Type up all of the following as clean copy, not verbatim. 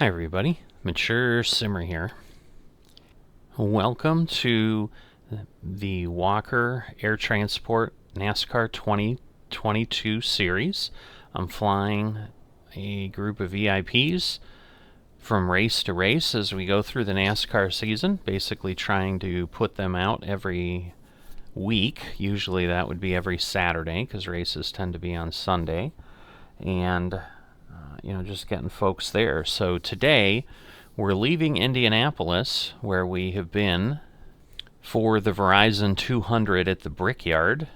Hi everybody, Mature Simmer here. Welcome to the Walker Air Transport NASCAR 2022 series. I'm flying a group of VIPs from race to race as we go through the NASCAR season, basically trying to put them out every week. Usually that would be every Saturday because races tend to be on Sunday. And just getting folks there. So today, we're leaving Indianapolis, where we have been for the Verizon 200 at the Brickyard,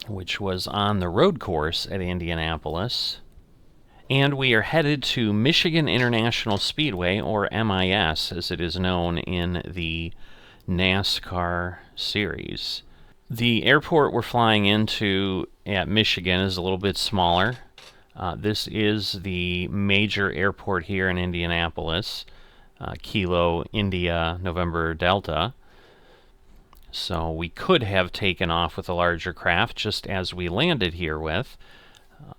which was on the road course at Indianapolis. And we are headed to Michigan International Speedway, or MIS, as it is known in the NASCAR series. The airport we're flying into at Michigan is a little bit smaller. This is the major airport here in Indianapolis, Kilo, India, November, Delta. So we could have taken off with a larger craft, just as we landed here with.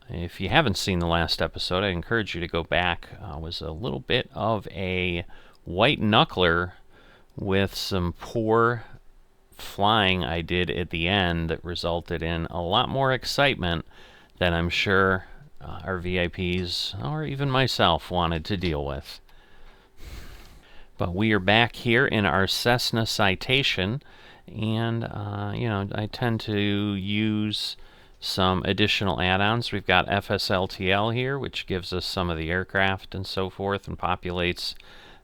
If you haven't seen the last episode, I encourage you to go back. It was a little bit of a white knuckler with some poor flying I did at the end that resulted in a lot more excitement than I'm sure our VIPs, or even myself, wanted to deal with. But we are back here in our Cessna Citation, and I tend to use some additional add-ons. We've got FSLTL here, which gives us some of the aircraft and so forth, and populates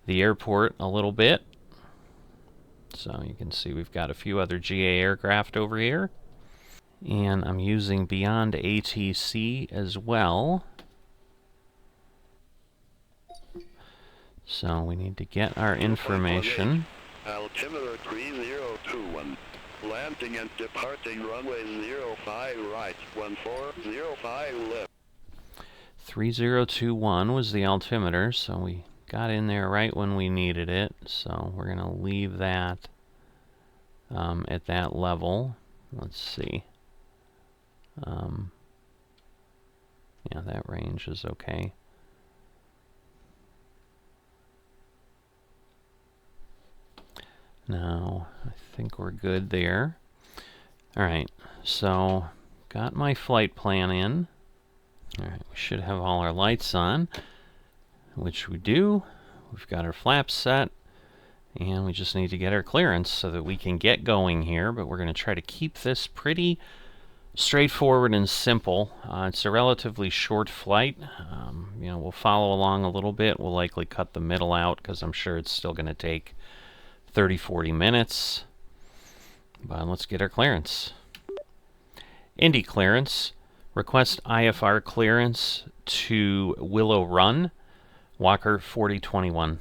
the airport a little bit. So you can see we've got a few other GA aircraft over here. And I'm using Beyond ATC as well. So we need to get our information. Altimeter 3021. Landing and departing runway 05 right, 1405 left. 3021 was the altimeter, so we got in there right when we needed it. So we're going to leave that at that level. Let's see. Yeah, that range is okay. Now, I think we're good there. Alright, so got my flight plan in. Alright, we should have all our lights on, which we do. We've got our flaps set, and we just need to get our clearance so that we can get going here, but we're going to try to keep this pretty straightforward and simple. It's a relatively short flight. We'll follow along a little bit. We'll likely cut the middle out because I'm sure it's still going to take 30-40 minutes. But let's get our clearance. Indy clearance. Request IFR clearance to Willow Run, Walker 4021.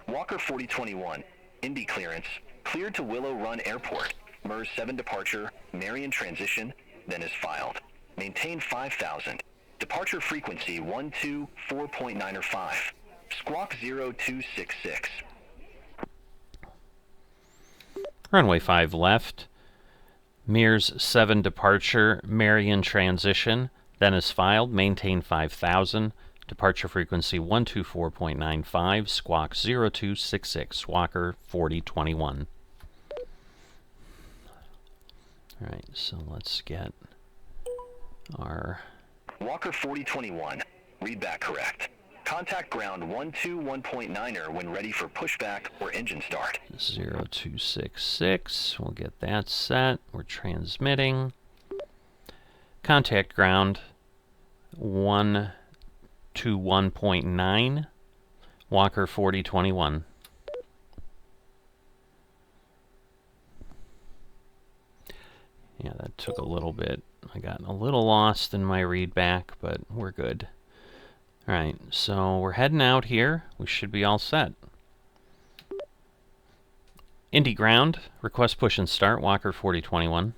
Walker 4021. Indy clearance, cleared to Willow Run Airport. MERS 7 departure, Marion transition, then is filed. Maintain 5,000. Departure frequency 124.9 or 5. Squawk 0266. Runway 5 left. MERS 7 departure, Marion transition, then is filed. Maintain 5,000. Departure frequency 124.95, squawk 0266, Walker 4021. Alright, so let's get our... Walker 4021, read back correct. Contact ground 121.9er when ready for pushback or engine start. 0266, we'll get that set. We're transmitting. Contact ground 121.9, Walker 4021. Yeah, that took a little bit. I got a little lost in my read back, but we're good. Alright, so we're heading out here. We should be all set. Indy ground, request push and start, Walker 4021.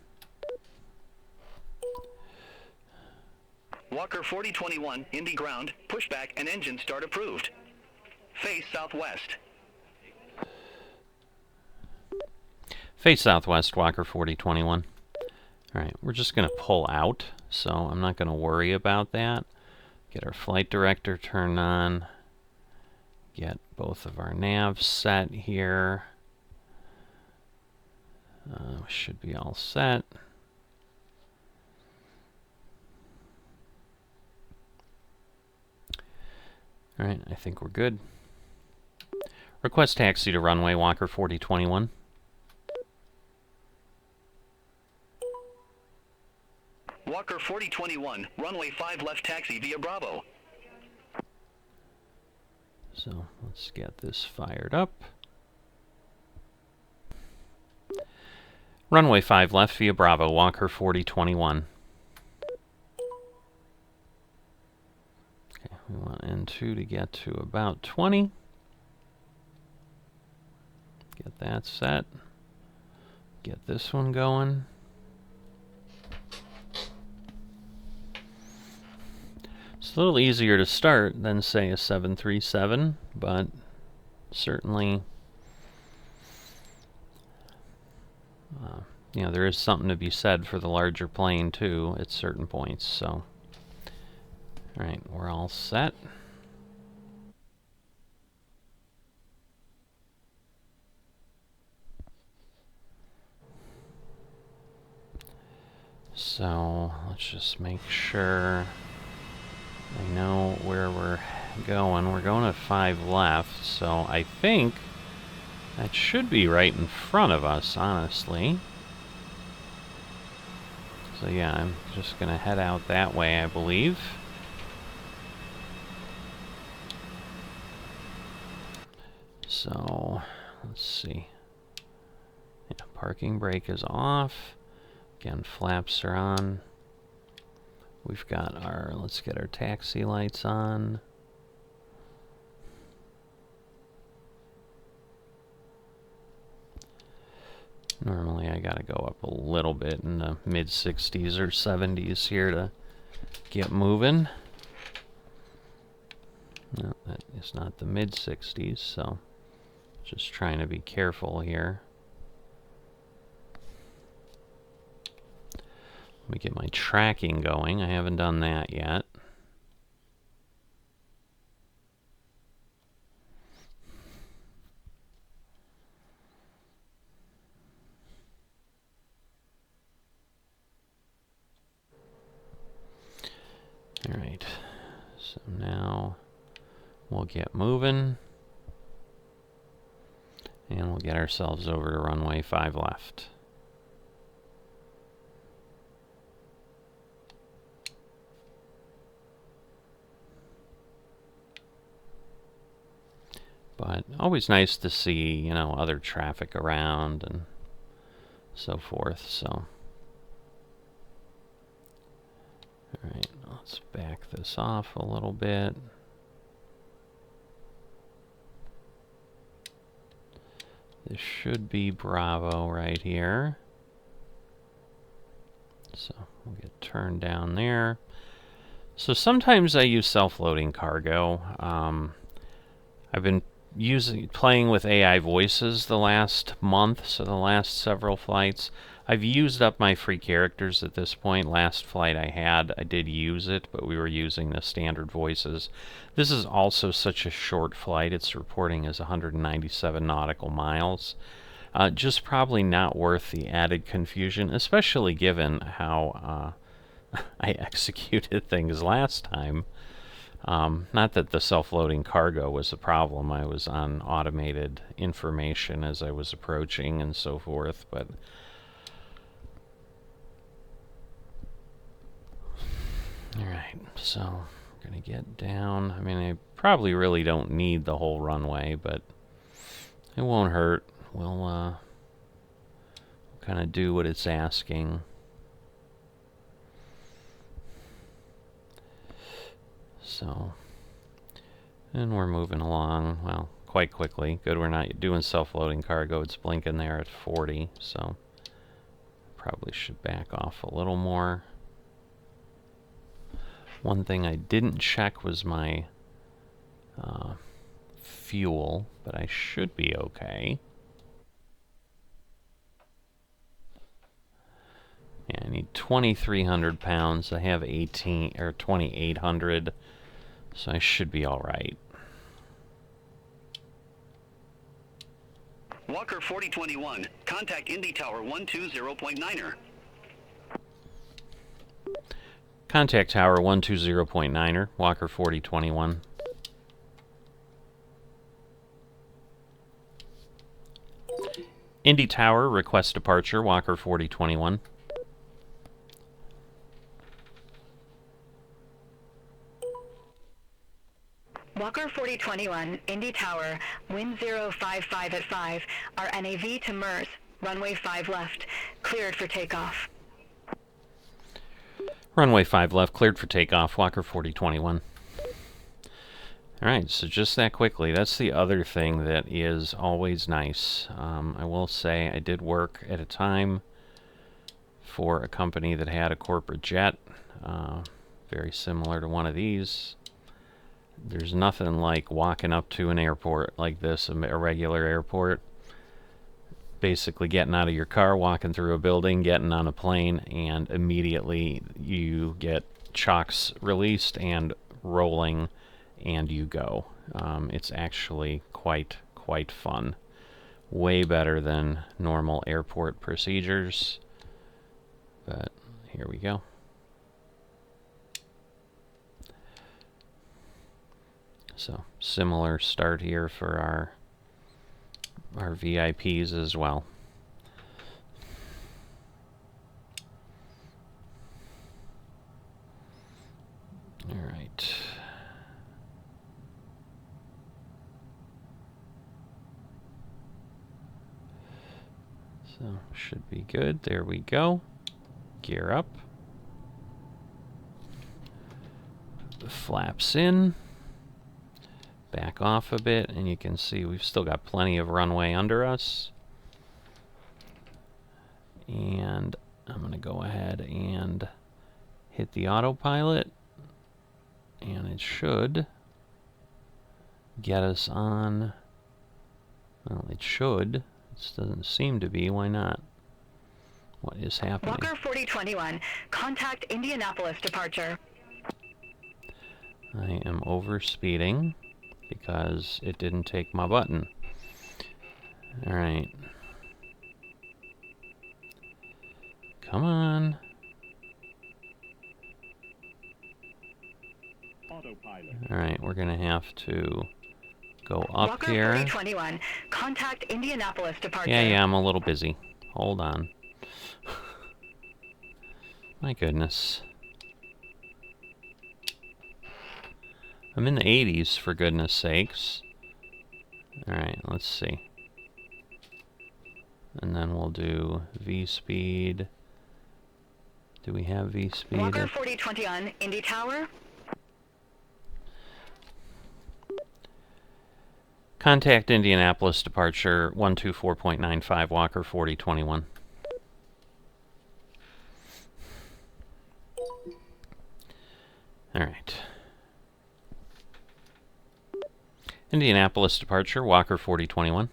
Walker 4021, Indy ground, pushback and engine start approved. Face southwest. Face southwest, Walker 4021. Alright, we're just going to pull out, so I'm not going to worry about that. Get our flight director turned on. Get both of our navs set here. We should be all set. Alright, I think we're good. Request taxi to runway Walker 4021. Walker 4021, runway 5 left taxi via Bravo. So let's get this fired up. Runway 5 left via Bravo, Walker 4021. Okay, we want N2 to get to about 20. Get that set. Get this one going. It's a little easier to start than, say, a 737, but certainly, you know, there is something to be said for the larger plane, too, at certain points. So, all right, we're all set. So, let's just make sure I know where we're going. We're going at 5 left, so I think that should be right in front of us, honestly. So yeah, I'm just going to head out that way, I believe. So, let's see. Yeah, parking brake is off. Again, flaps are on. We've got our, let's get our taxi lights on. Normally I gotta go up a little bit in the mid-60s or 70s here to get moving. No, that is not the mid-60s, so just trying to be careful here. Let me get my tracking going. I haven't done that yet. All right, so now we'll get moving, and we'll get ourselves over to runway 5 left. But always nice to see, you know, other traffic around and so forth, so. Alright, let's back this off a little bit. This should be Bravo right here. So we'll get turned down there. So sometimes I use self-loading cargo. I've been playing with AI voices the last month, so the last several flights. I've used up my free characters at this point. Last flight I did use it, but we were using the standard voices. This is also such a short flight. It's reporting as 197 nautical miles. Just probably not worth the added confusion, especially given how I executed things last time. Not that the self-loading cargo was a problem. I was on automated information as I was approaching and so forth, but alright, so I'm gonna get down. I mean, I probably really don't need the whole runway, but it won't hurt. We'll kind of do what it's asking. So, and we're moving along, well, quite quickly. Good, we're not doing self-loading cargo. It's blinking there at 40, so probably should back off a little more. One thing I didn't check was my fuel, but I should be okay. Yeah, I need 2,300 pounds. I have 2,800, so I should be all right. Walker 4021, contact Indy Tower 120.9er. Contact Tower 120.9er, Walker 4021. Indy Tower, request departure, Walker 4021. Walker 4021, Indy Tower, wind 055 at 5, our NAV to Msfs, runway 5 left, cleared for takeoff. Runway 5 left, cleared for takeoff, Walker 4021. Alright, so just that quickly, that's the other thing that is always nice. I will say I did work at a time for a company that had a corporate jet, very similar to one of these. There's nothing like walking up to an airport like this, a regular airport, basically getting out of your car, walking through a building, getting on a plane, and immediately you get chocks released and rolling, and you go. It's actually quite fun. Way better than normal airport procedures. But here we go. So similar start here for our VIPs as well. All right. So should be good. There we go. Gear up. The flaps in. Back off a bit, and you can see we've still got plenty of runway under us. And I'm going to go ahead and hit the autopilot, and it should get us on. Well, it should. It doesn't seem to be. Why not? What is happening? Walker 4021, contact Indianapolis departure. I am overspeeding because it didn't take my button. Alright. Come on. Alright, we're gonna have to go up Walker here. 4021, contact Indianapolis departure. Yeah, I'm a little busy. Hold on. My goodness. I'm in the 80s, for goodness sakes. Alright, let's see. And then we'll do V-speed. Do we have V-speed? Walker 4021, Indy Tower. Contact Indianapolis departure 124.95, Walker 4021. Alright. Indianapolis departure, Walker 4021.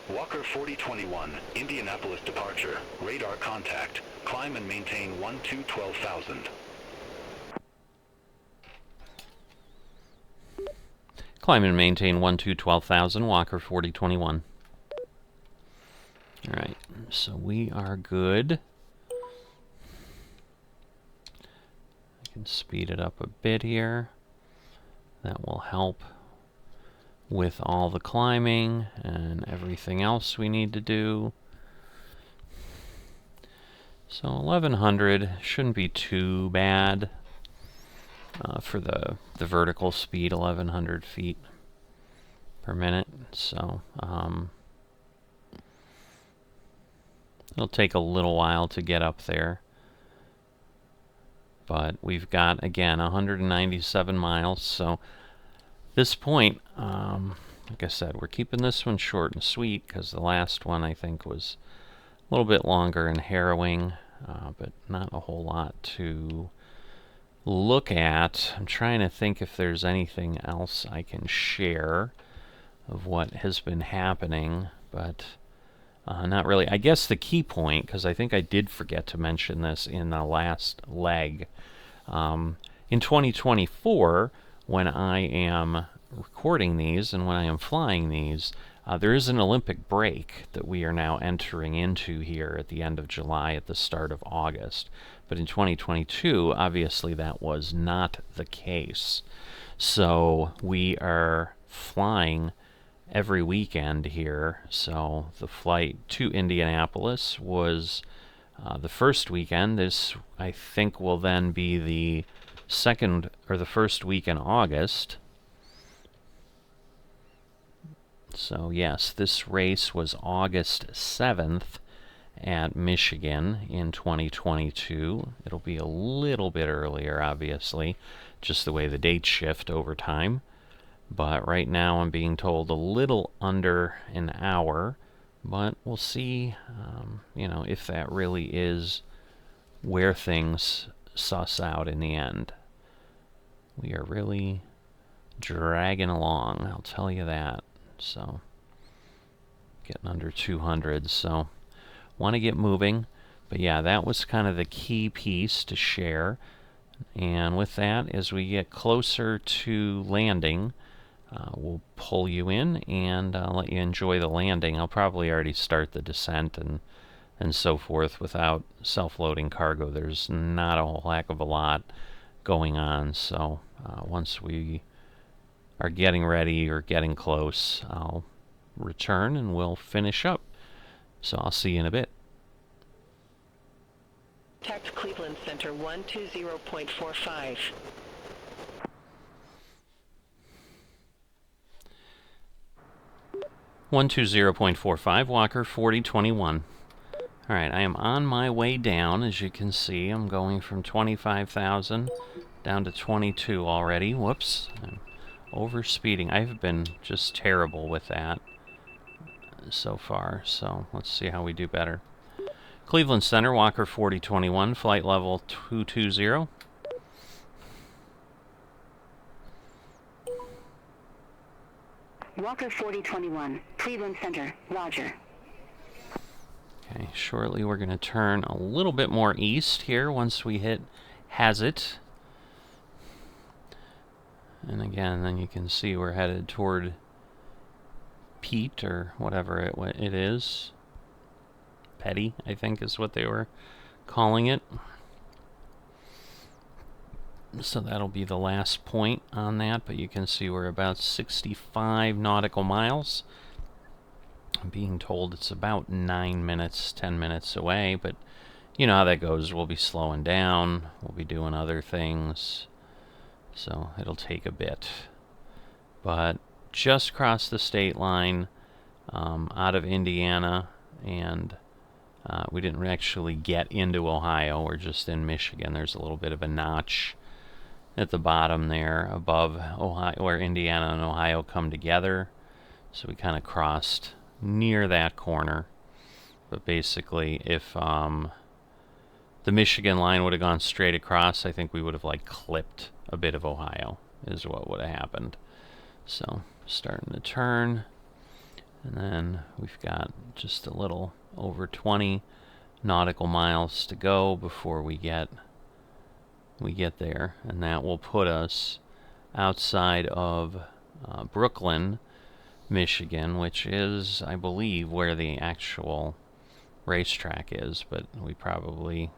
Walker 4021, Indianapolis departure, radar contact, climb and maintain 12,000. Climb and maintain 12,000, Walker 4021. Alright, so we are good. I can speed it up a bit here. That will help with all the climbing and everything else we need to do. So 1100 shouldn't be too bad for the vertical speed, 1100 feet per minute. So it'll take a little while to get up there. But we've got, again, 197 miles. So this point, like I said, we're keeping this one short and sweet because the last one I think was a little bit longer and harrowing, but not a whole lot to look at. I'm trying to think if there's anything else I can share of what has been happening, but not really. I guess the key point, because I think I did forget to mention this in the last leg, in 2024, when I am recording these and when I am flying these, there is an Olympic break that we are now entering into here at the end of July, at the start of August. But in 2022, obviously that was not the case. So we are flying every weekend here. So the flight to Indianapolis was the first weekend. This, I think, will then be the second or the first week in August. So yes, this race was August 7th at Michigan in 2022. It'll be a little bit earlier, obviously, just the way the dates shift over time. But right now I'm being told a little under an hour, but we'll see, you know, if that really is where things suss out in the end. We are really dragging along, I'll tell you that. So, getting under 200, so want to get moving. But yeah, that was kind of the key piece to share. And with that, as we get closer to landing, we'll pull you in and let you enjoy the landing. I'll probably already start the descent and so forth without self-loading cargo. There's not a whole heck of a lot going on, so once we are getting ready or getting close, I'll return and we'll finish up. So I'll see you in a bit. Contact Cleveland Center 120.45. 120.45, Walker 4021. Alright, I am on my way down. As you can see, I'm going from 25,000 down to 22 already. Whoops. I'm overspeeding. I've been just terrible with that so far, so let's see how we do better. Cleveland Center, Walker 4021, flight level 220. Walker 4021, Cleveland Center, roger. Okay, shortly we're going to turn a little bit more east here once we hit Hazit. And again, then you can see we're headed toward Pete, or whatever it is. Petty, I think is what they were calling it. So that'll be the last point on that, but you can see we're about 65 nautical miles. I'm being told it's about 9 minutes, 10 minutes away, but you know how that goes. We'll be slowing down, we'll be doing other things, so it'll take a bit. But just crossed the state line out of Indiana, and we didn't actually get into Ohio. We're just in Michigan. There's a little bit of a notch at the bottom there above Ohio, where Indiana and Ohio come together. So we kind of crossed near that corner. But basically, if the Michigan line would have gone straight across, I think we would have like clipped a bit of Ohio, is what would have happened. So starting to turn, and then we've got just a little over 20 nautical miles to go before we get there, and that will put us outside of Brooklyn, Michigan, which is, I believe, where the actual racetrack is, but we probably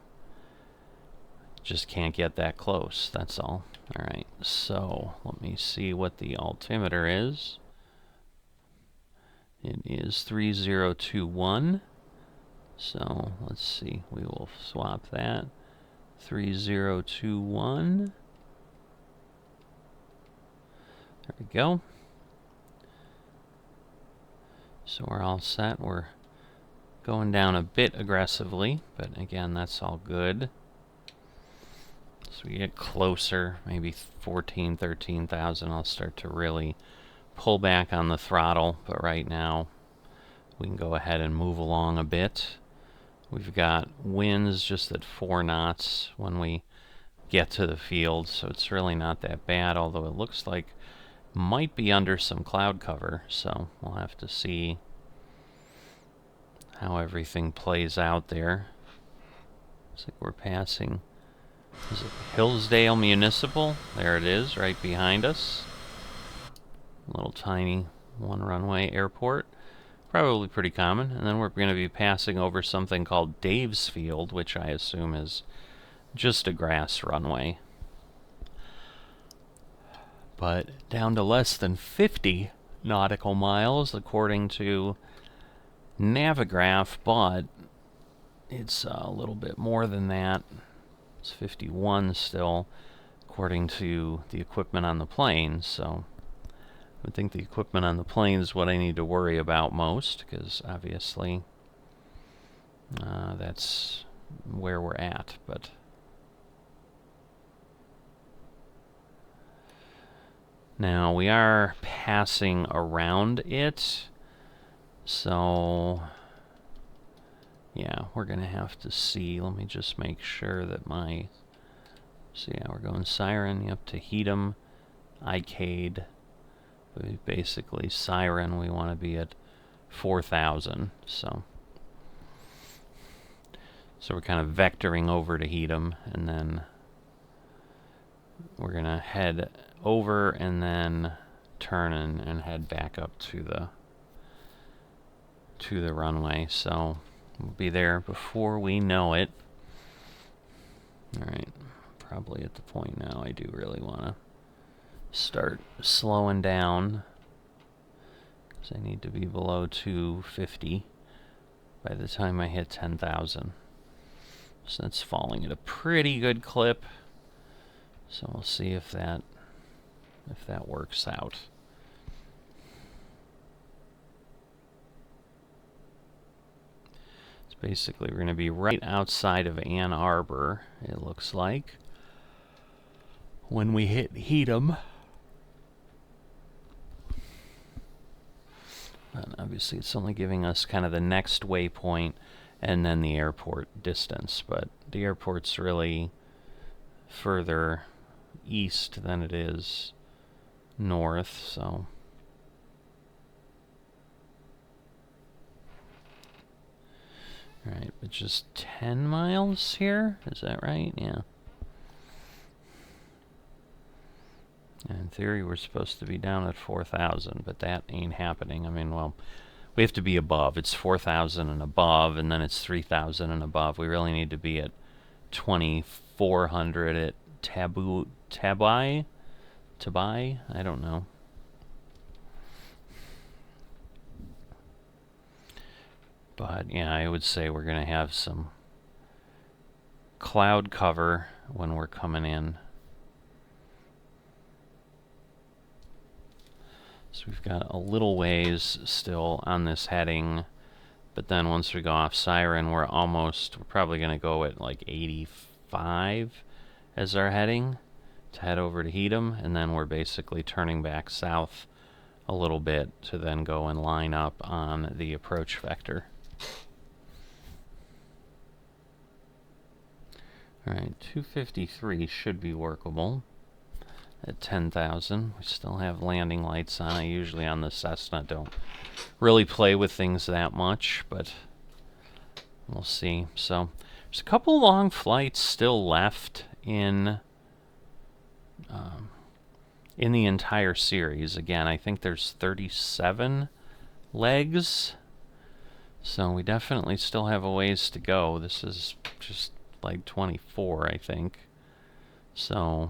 just can't get that close, that's all. Alright, so let me see what the altimeter is. It is 3021. So let's see, we will swap that. 3021. There we go. So we're all set. We're going down a bit aggressively, but again, that's all good. So we get closer, maybe 14, 13,000, I'll start to really pull back on the throttle, but right now we can go ahead and move along a bit. We've got winds just at 4 knots when we get to the field, so it's really not that bad, although it looks like might be under some cloud cover, so we'll have to see how everything plays out there. Looks like we're passing, is it Hillsdale Municipal? There it is, right behind us. Little tiny one-runway airport. Probably pretty common. And then we're going to be passing over something called Dave's Field, which I assume is just a grass runway. But down to less than 50 nautical miles, according to Navigraph, but it's a little bit more than that. It's 51 still, according to the equipment on the plane, so I think the equipment on the plane is what I need to worry about most, because obviously that's where we're at. But now we are passing around it, so yeah, we're gonna have to see. Let me just make sure that my, so yeah, we're going Siren up to Heatham, Icade. Basically, Siren, we want to be at 4,000, so we're kind of vectoring over to Heatham, and then we're going to head over and then turn and head back up to the runway, so we'll be there before we know it. Alright, probably at the point now I do really want to start slowing down, because I need to be below 250 by the time I hit 10,000. So that's falling at a pretty good clip. So we'll see if that works out. It's basically we're going to be right outside of Ann Arbor, it looks like, when we hit Heatham. And obviously it's only giving us kind of the next waypoint and then the airport distance, but the airport's really further east than it is north, so alright, but just 10 miles here? Is that right? Yeah. In theory, we're supposed to be down at 4,000, but that ain't happening. I mean, well, we have to be above. It's 4,000 and above, and then it's 3,000 and above. We really need to be at 2,400 at Tabai? I don't know. But, yeah, I would say we're going to have some cloud cover when we're coming in. So we've got a little ways still on this heading, but then once we go off Siren, we're probably going to go at like 85 as our heading to head over to Heatham, and then we're basically turning back south a little bit to then go and line up on the approach vector. Alright, 253 should be workable. At 10,000, we still have landing lights on. I usually on the Cessna don't really play with things that much, but we'll see. So there's a couple long flights still left in the entire series. Again, I think there's 37 legs, so we definitely still have a ways to go. This is just like 24, I think. So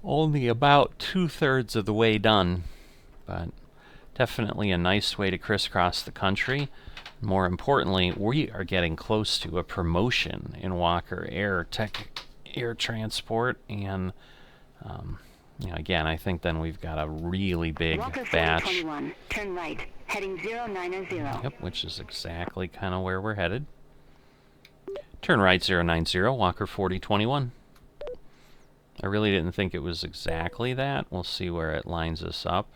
only about 2/3 of the way done, but definitely a nice way to crisscross the country. More importantly, we are getting close to a promotion in Walker Air Transport, and you know, again, I think then we've got a really big Walker batch. 4021, turn right, heading 090. Yep, which is exactly kind of where we're headed. Turn right 090, Walker 4021. I really didn't think it was exactly that. We'll see where it lines us up.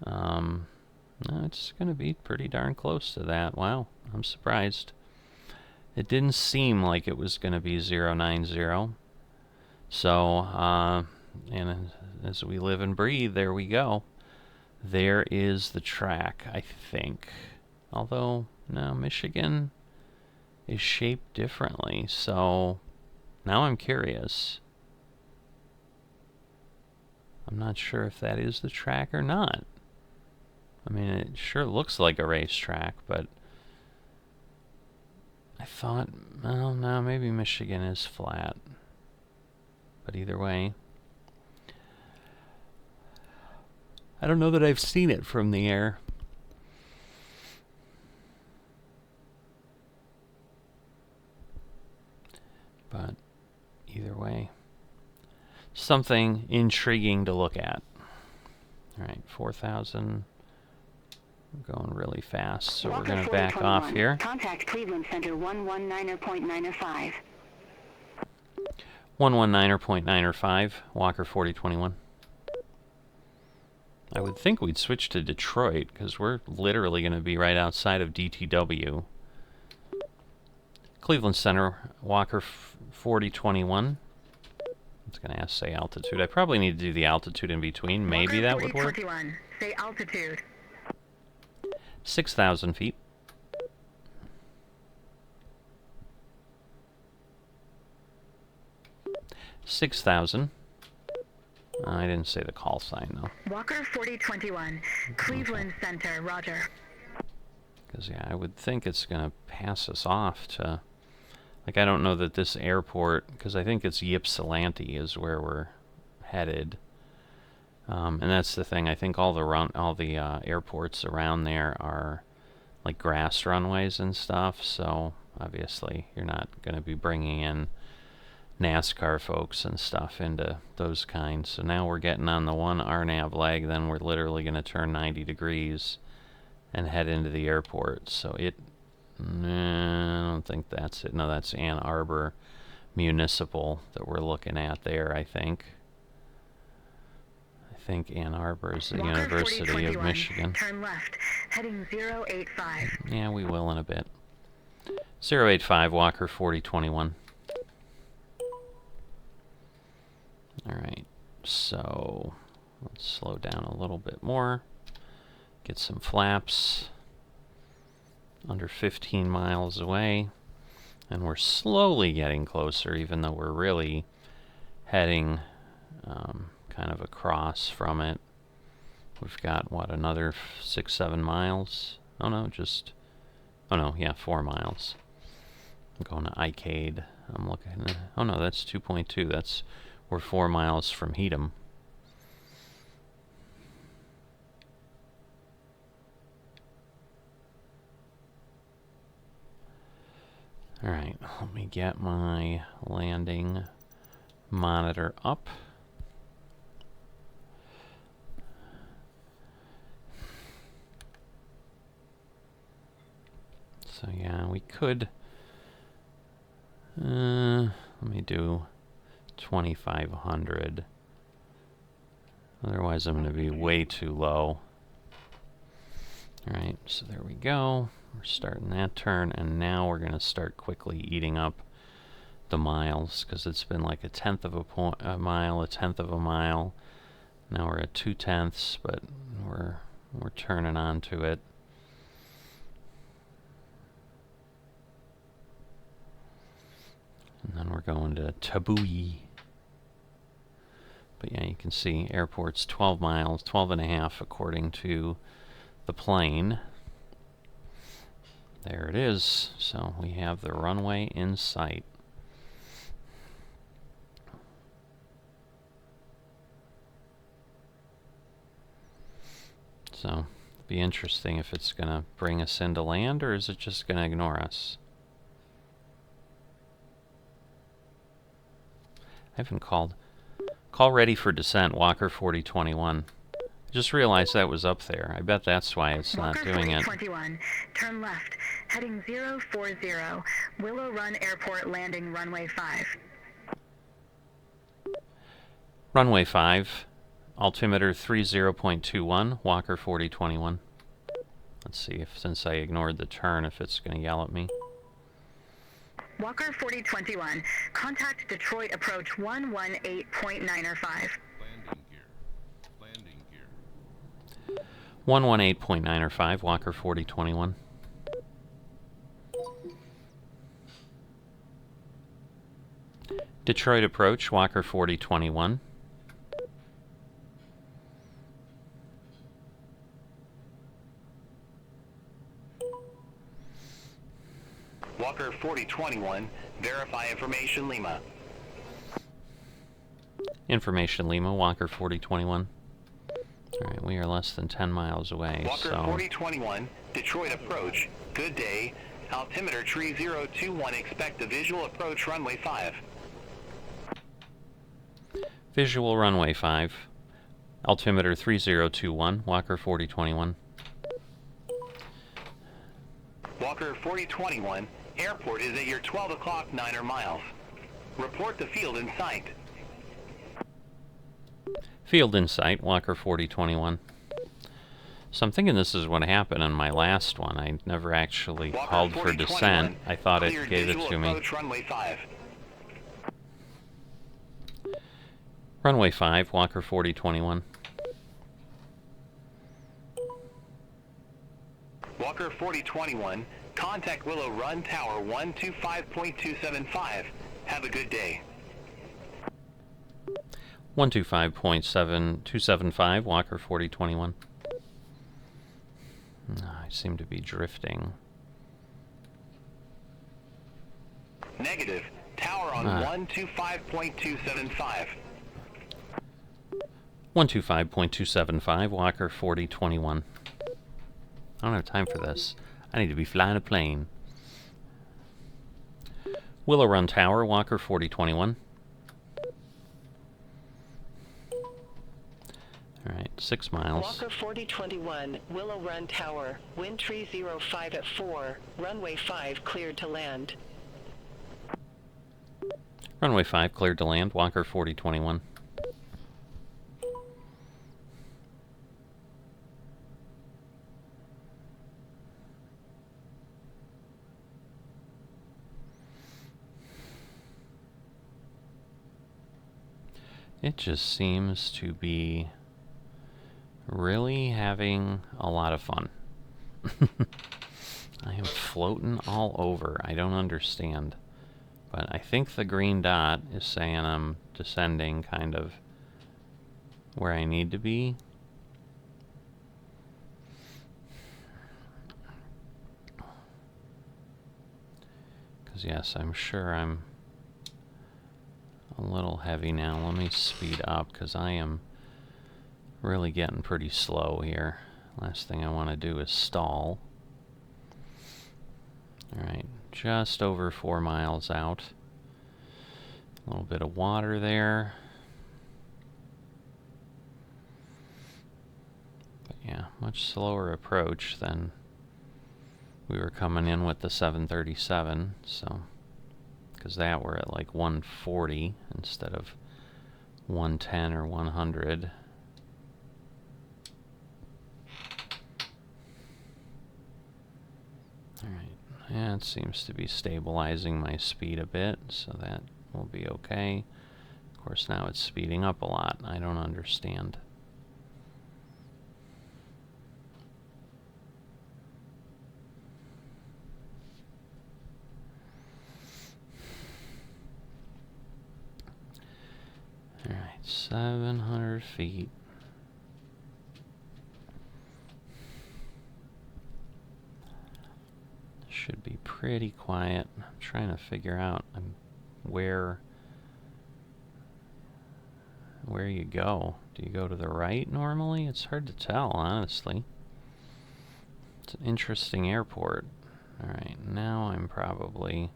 No, it's going to be pretty darn close to that. Wow, I'm surprised. It didn't seem like it was going to be 090. So, and as we live and breathe, there we go. There is the track, I think. Although, no, Michigan is shaped differently, so now I'm curious. I'm not sure if that is the track or not. I mean, it sure looks like a racetrack, but I thought, well, no, maybe Michigan is flat. But either way, I don't know that I've seen it from the air. But either way, something intriguing to look at. All right, 4,000. We're going really fast, so we're going to back off here. Contact Cleveland Center 119.905. 119.905, Walker 4021. I would think we'd switch to Detroit, because we're literally going to be right outside of DTW. Cleveland Center, Walker 4021. It's going to ask say altitude. I probably need to do the altitude in between. Maybe that would work. Say altitude. 6,000 feet. $6,000. I didn't say the call sign though. Walker 4021, Cleveland Center, roger. Because yeah, I would think it's going to pass us off to, like, I don't know that this airport, because I think it's Ypsilanti is where we're headed. And that's the thing. I think all the airports around there are like grass runways and stuff. So obviously you're not going to be bringing in Nascar folks and stuff into those kinds. So now we're getting on the one RNAV leg, then we're literally going to turn 90 degrees and head into the airport. So I don't think that's it. No, that's Ann Arbor Municipal that we're looking at there, I think. I think Ann Arbor is the University of Michigan. Turn left, heading 085. Yeah, we will in a bit. 085, Walker 4021. Alright, so let's slow down a little bit more. Get some flaps. Under 15 miles away. And we're slowly getting closer, even though we're really heading kind of across from it. We've got, what, another 6-7 miles? Oh no, oh no, yeah, 4 miles. I'm going to Icade. I'm looking at, oh no, that's 2.2. We're 4 miles from Hedom. Alright, let me get my landing monitor up. So yeah, we could, let me do 2,500. Otherwise I'm going to be way too low. Alright, so there we go. We're starting that turn, and now we're going to start quickly eating up the miles, because it's been like 1/10 of a mile, 1/10 of a mile. Now we're at 2/10, but we're turning on to it. And then we're going to Tabooie. But yeah, you can see airport's 12 miles, 12.5 according to the plane. There it is. So we have the runway in sight. So it'll be interesting if it's going to bring us into land, or is it just going to ignore us? I haven't called. Call ready for descent, Walker 4021. I just realized that was up there. I bet that's why it's not doing it. Walker 4021, turn left, heading 040, Willow Run Airport landing runway 5. Runway 5, altimeter 30.21, Walker 4021. Let's see if, since I ignored the turn, if it's going to yell at me. Walker 4021, contact Detroit approach 118.905. 118.905, Walker 4021. Detroit approach, Walker 4021. Walker 4021, verify information Lima. Information Lima, Walker 4021. Alright, we are less than 10 miles away, Walker so... 4021, Detroit approach, good day, altimeter tree 021, expect a visual approach runway 5. Visual runway 5. Altimeter 3021, Walker 4021. Walker 4021, airport is at your 12 o'clock 9 miles. Report the field in sight. Field in sight, Walker 4021. So I'm thinking this is what happened in my last one. I never actually Walker called for descent. I thought it cleared gave it visual to me. approach runway 5. Runway 5, Walker 4021. Walker 4021, contact Willow Run Tower 125.275. Have a good day. 125.7275, Walker 4021. I seem to be drifting. Negative. Tower on 125.275. 125.275, Walker 4021. I don't have time for this. I need to be flying a plane. Willow Run Tower, Walker 4021. Alright, 6 miles. Walker 4021, Willow Run Tower, wind tree 05 at 4, runway 5 cleared to land. Runway 5 cleared to land, Walker 4021. It just seems to be really having a lot of fun. I am floating all over. I don't understand. But I think the green dot is saying I'm descending kind of where I need to be. Because yes, I'm sure I'm a little heavy now. Let me speed up because I am really getting pretty slow here. Last thing I want to do is stall. Alright, just over 4 miles out. A little bit of water there. But yeah, much slower approach than we were coming in with the 737, so because that we're at like 140 instead of 110 or 100. Alright, yeah, it seems to be stabilizing my speed a bit, so that will be okay. Of course, now it's speeding up a lot. I don't understand. Alright, 700 feet. Should be pretty quiet. I'm trying to figure out where you go. Do you go to the right normally? It's hard to tell, honestly. It's an interesting airport. Alright, now I'm probably...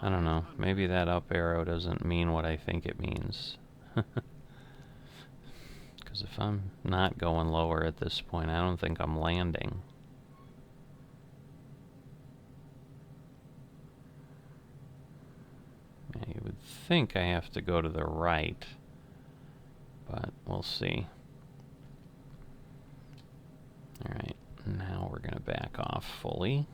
I don't know. Maybe that up arrow doesn't mean what I think it means. Because if I'm not going lower at this point, I don't think I'm landing. Yeah, you would think I have to go to the right, but we'll see. Alright, now we're going to back off fully.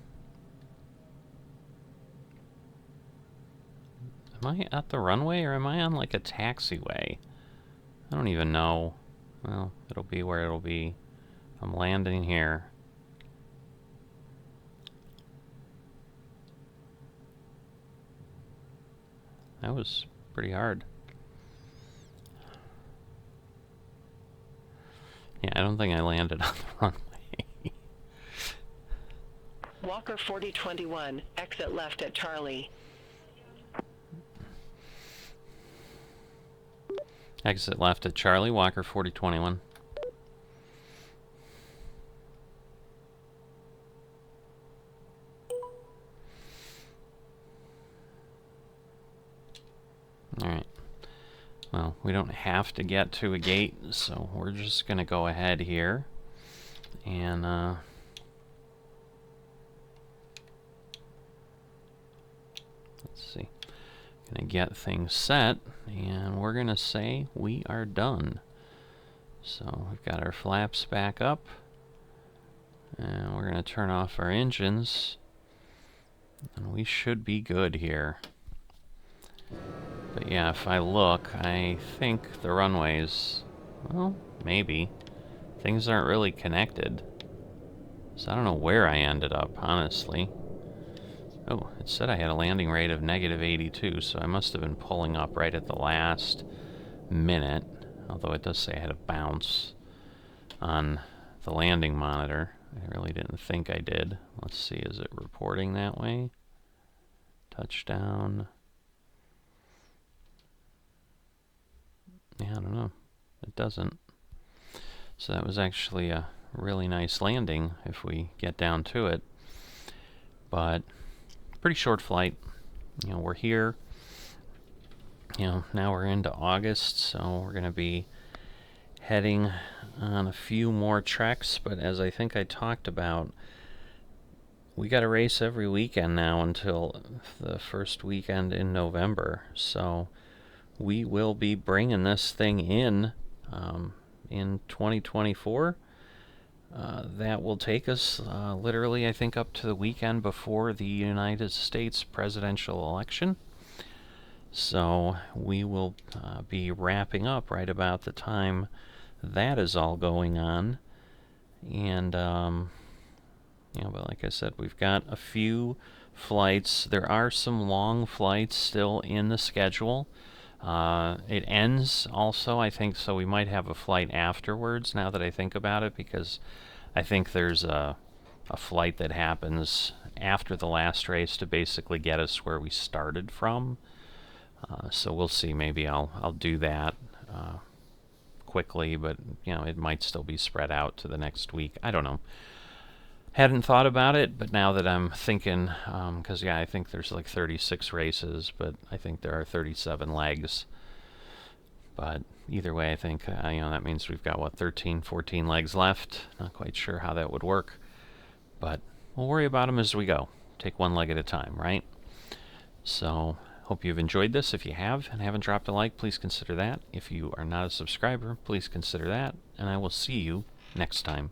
I at the runway, or am I on like a taxiway? I don't even know. Well, it'll be where it'll be. I'm landing here. That was pretty hard. Yeah, I don't think I landed on the runway. Walker 4021, exit left at Charlie. Exit left at Charlie, Walker 4021. Alright. Well, we don't have to get to a gate, so we're just going to go ahead here. And, let's see. Gonna get things set, and we're gonna say we are done. So we've got our flaps back up, and we're gonna turn off our engines, and we should be good here. But yeah, if I look, I think the runways, well, maybe. Things aren't really connected. So I don't know where I ended up, honestly. Oh, it said I had a landing rate of -82, so I must have been pulling up right at the last minute. Although it does say I had a bounce on the landing monitor. I really didn't think I did. Let's see, is it reporting that way? Touchdown. Yeah, I don't know. It doesn't. So that was actually a really nice landing if we get down to it. But pretty short flight. You know, we're here. You know, now we're into August, so we're going to be heading on a few more treks. But as I think I talked about, we got to race every weekend now until the first weekend in November. So we will be bringing this thing in 2024. That will take us literally, I think, up to the weekend before the United States presidential election. So we will be wrapping up right about the time that is all going on. And, you know, but like I said, we've got a few flights. There are some long flights still in the schedule. It ends also, I think, so we might have a flight afterwards now that I think about it, because I think there's a flight that happens after the last race to basically get us where we started from. So we'll see. Maybe I'll do that quickly, but you know, it might still be spread out to the next week. I don't know. Hadn't thought about it, but now that I'm thinking, because yeah, I think there's like 36 races, but I think there are 37 legs. But either way, I think, you know, that means we've got, what, 13, 14 legs left. Not quite sure how that would work, but we'll worry about them as we go. Take one leg at a time, right? So, hope you've enjoyed this. If you have and haven't dropped a like, please consider that. If you are not a subscriber, please consider that. And I will see you next time.